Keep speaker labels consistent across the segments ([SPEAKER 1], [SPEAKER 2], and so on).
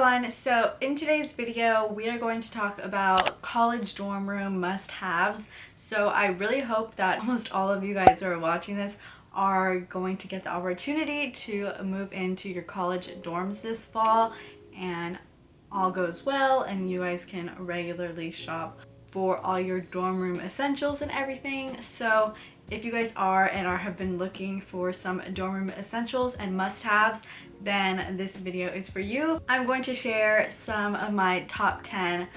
[SPEAKER 1] everyone, so in today's video we are going to talk about college dorm room must-haves. So I really hope that almost all of you guys who are watching this are going to get the opportunity to move into your college dorms this fall and all goes well and you guys can regularly shop for all your dorm room essentials and everything. So if you guys are and have been looking for some dorm room essentials and must-haves, then this video is for you. I'm going to share some of my top 10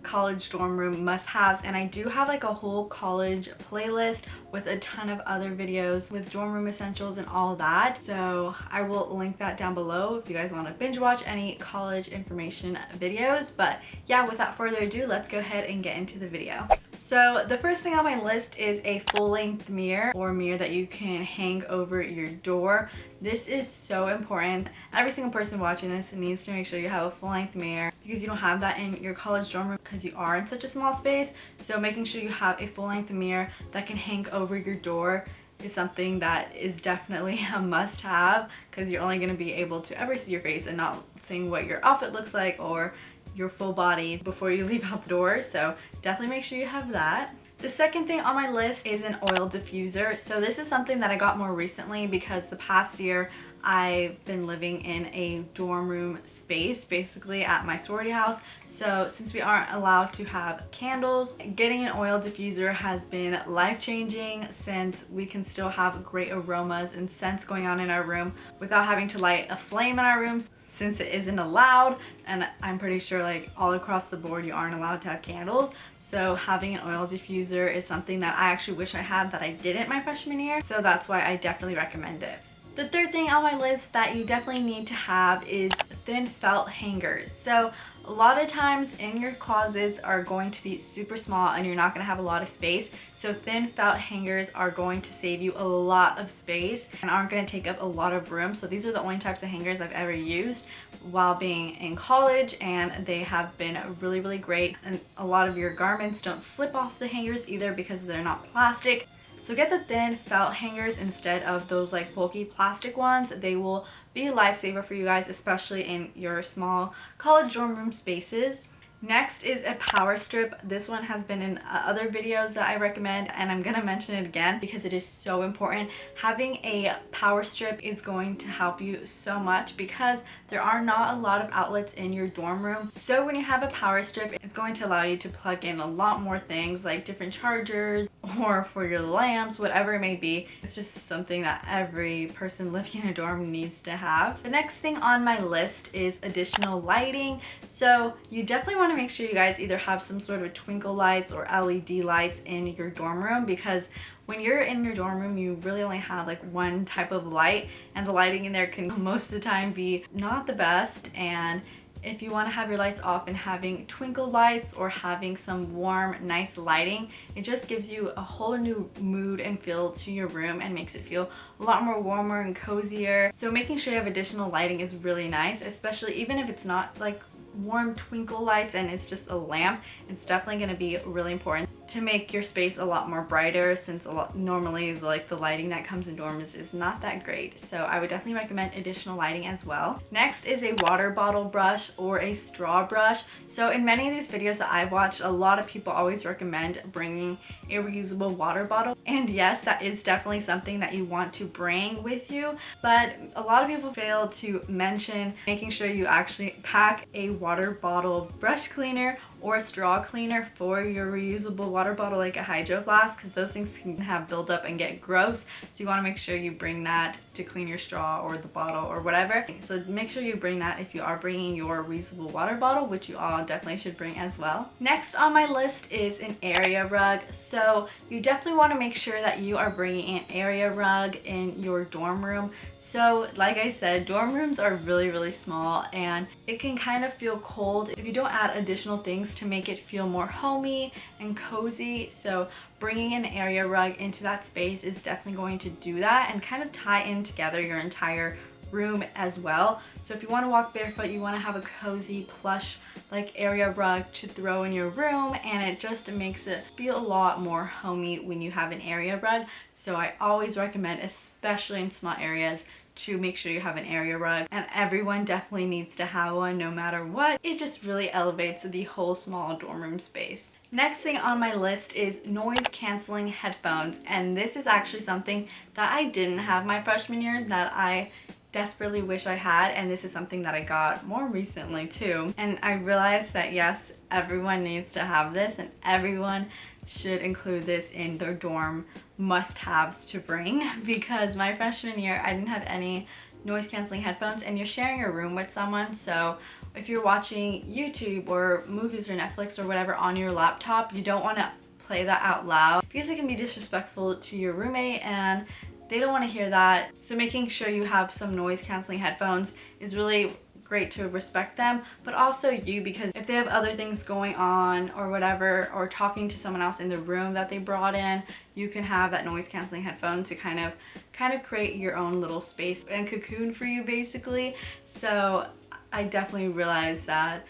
[SPEAKER 1] college dorm room must-haves, and I do have like a whole college playlist with a ton of other videos with dorm room essentials and all that, so I will link that down below if you guys want to binge watch any college information videos. But yeah, without further ado, let's go ahead and get into the video. So the first thing on my list is a full-length mirror, or mirror that you can hang over your door. This is so important. Every single person watching this needs to make sure you have a full-length mirror, because you don't have that in your college dorm room because you are in such a small space. So making sure you have a full-length mirror that can hang over your door is something that is definitely a must-have, because you're only going to be able to ever see your face and not seeing what your outfit looks like or your full body before you leave out the door. So definitely make sure you have that. The second thing on my list is an oil diffuser. So this is something that I got more recently because the past year I've been living in a dorm room space, basically at my sorority house. So since we aren't allowed to have candles, getting an oil diffuser has been life-changing, since we can still have great aromas and scents going on in our room without having to light a flame in our rooms, since it isn't allowed. And I'm pretty sure like all across the board you aren't allowed to have candles. So having an oil diffuser is something that I actually wish I had that I didn't my freshman year. So that's why I definitely recommend it. The third thing on my list that you definitely need to have is thin felt hangers. So a lot of times in your closets are going to be super small and you're not going to have a lot of space. So thin felt hangers are going to save you a lot of space and aren't going to take up a lot of room. So these are the only types of hangers I've ever used while being in college, and they have been really, really great. And a lot of your garments don't slip off the hangers either because they're not plastic. So get the thin felt hangers instead of those like bulky plastic ones. They will be a lifesaver for you guys, especially in your small college dorm room spaces. Next is a power strip. This one has been in other videos that I recommend, and I'm gonna mention it again because it is so important. Having a power strip is going to help you so much because there are not a lot of outlets in your dorm room. So when you have a power strip, it's going to allow you to plug in a lot more things like different chargers or for your lamps, whatever it may be. It's just something that every person living in a dorm needs to have. The next thing on my list is additional lighting. So you definitely want to make sure you guys either have some sort of twinkle lights or LED lights in your dorm room, because when you're in your dorm room you really only have like one type of light, and the lighting in there can most of the time be not the best. And if you want to have your lights off and having twinkle lights or having some warm, nice lighting, it just gives you a whole new mood and feel to your room and makes it feel a lot more warmer and cozier. So making sure you have additional lighting is really nice, especially even if it's not like warm twinkle lights and it's just a lamp. It's definitely going to be really important to make your space a lot more brighter, since normally like the lighting that comes in dorms is not that great. So I would definitely recommend additional lighting as well. Next is a water bottle brush or a straw brush. So in many of these videos that I've watched, a lot of people always recommend bringing a reusable water bottle, and yes, that is definitely something that you want to bring with you, but a lot of people fail to mention making sure you actually pack a water bottle brush cleaner or a straw cleaner for your reusable water bottle, like a hydro flask, because those things can have buildup and get gross. So you want to make sure you bring that to clean your straw or the bottle or whatever. So make sure you bring that if you are bringing your reusable water bottle, which you all definitely should bring as well. Next on my list is an area rug. So you definitely want to make sure that you are bringing an area rug in your dorm room. So like I said, dorm rooms are really, really small and it can kind of feel cold if you don't add additional things to make it feel more homey and cozy. So bringing an area rug into that space is definitely going to do that and kind of tie in together your entire room as well. So if you want to walk barefoot, you want to have a cozy plush like area rug to throw in your room, and it just makes it feel a lot more homey when you have an area rug. So I always recommend, especially in small areas, to make sure you have an area rug, and everyone definitely needs to have one no matter what. It just really elevates the whole small dorm room space. Next thing on my list is noise canceling headphones, and this is actually something that I didn't have my freshman year that I desperately wish I had, and this is something that I got more recently too. And I realized that yes, everyone needs to have this, and everyone should include this in their dorm must-haves to bring, because my freshman year I didn't have any noise canceling headphones, and you're sharing a room with someone, so if you're watching YouTube or movies or Netflix or whatever on your laptop, you don't want to play that out loud because it can be disrespectful to your roommate and they don't want to hear that. So making sure you have some noise canceling headphones is really great to respect them, but also you, because if they have other things going on or whatever, or talking to someone else in the room that they brought in, you can have that noise canceling headphone to kind of create your own little space and cocoon for you basically. So I definitely realized that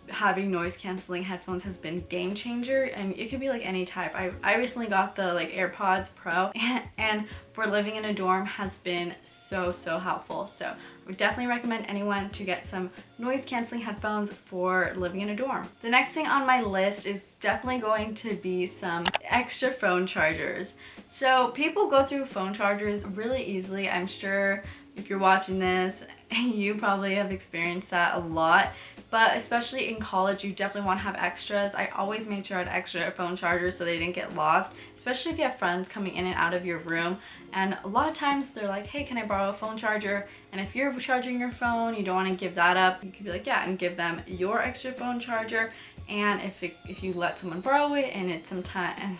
[SPEAKER 1] having noise canceling headphones has been game changer, and it could be like any type. I recently got the like AirPods Pro and for living in a dorm has been so helpful. So I would definitely recommend anyone to get some noise canceling headphones for living in a dorm. The next thing on my list is definitely going to be some extra phone chargers. So people go through phone chargers really easily. I'm sure if you're watching this, you probably have experienced that a lot. But especially in college, you definitely want to have extras. I always made sure I had extra phone chargers so they didn't get lost, especially if you have friends coming in and out of your room. And a lot of times they're like, hey, can I borrow a phone charger? And if you're charging your phone, you don't want to give that up, you could be like, yeah, and give them your extra phone charger. And if you let someone borrow it and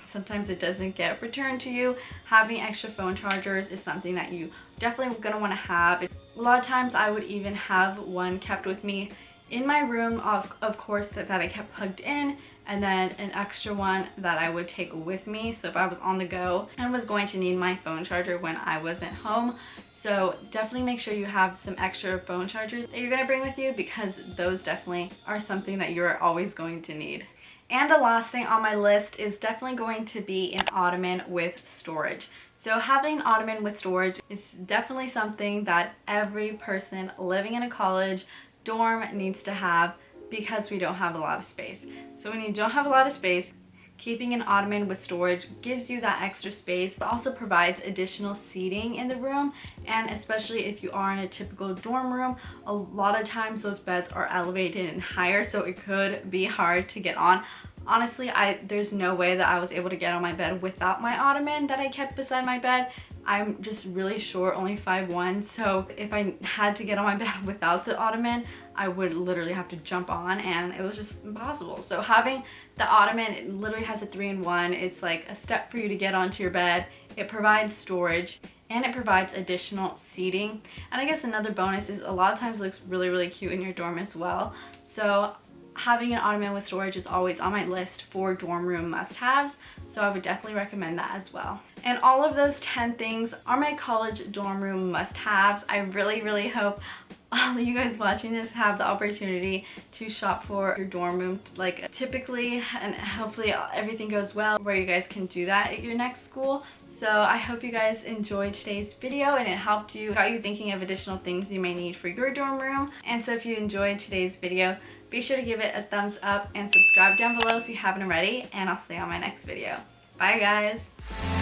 [SPEAKER 1] sometimes it doesn't get returned to you, having extra phone chargers is something that you definitely gonna want to have. A lot of times I would even have one kept with me in my room, of course, that I kept plugged in, and then an extra one that I would take with me, so if I was on the go and was going to need my phone charger when I wasn't home. So definitely make sure you have some extra phone chargers that you're going to bring with you, because those definitely are something that you're always going to need. And the last thing on my list is definitely going to be an ottoman with storage. So having an ottoman with storage is definitely something that every person living in a college dorm needs to have, because we don't have a lot of space. So when you don't have a lot of space, keeping an ottoman with storage gives you that extra space, but also provides additional seating in the room. And especially if you are in a typical dorm room, a lot of times those beds are elevated and higher, so it could be hard to get on. Honestly, there's no way that I was able to get on my bed without my ottoman that I kept beside my bed. I'm just really short, only 5'1", so if I had to get on my bed without the ottoman, I would literally have to jump on, and it was just impossible. So having the ottoman, it literally has a 3-in-1. It's like a step for you to get onto your bed. It provides storage, and it provides additional seating. And I guess another bonus is a lot of times it looks really cute in your dorm as well. So having an ottoman with storage is always on my list for dorm room must-haves, so I would definitely recommend that as well. And all of those 10 things are my college dorm room must-haves. I really hope all of you guys watching this have the opportunity to shop for your dorm room like typically, and hopefully everything goes well where you guys can do that at your next school. So I hope you guys enjoyed today's video and it got you thinking of additional things you may need for your dorm room. And so if you enjoyed today's video, be sure to give it a thumbs up and subscribe down below if you haven't already, and I'll see you on my next video. Bye guys!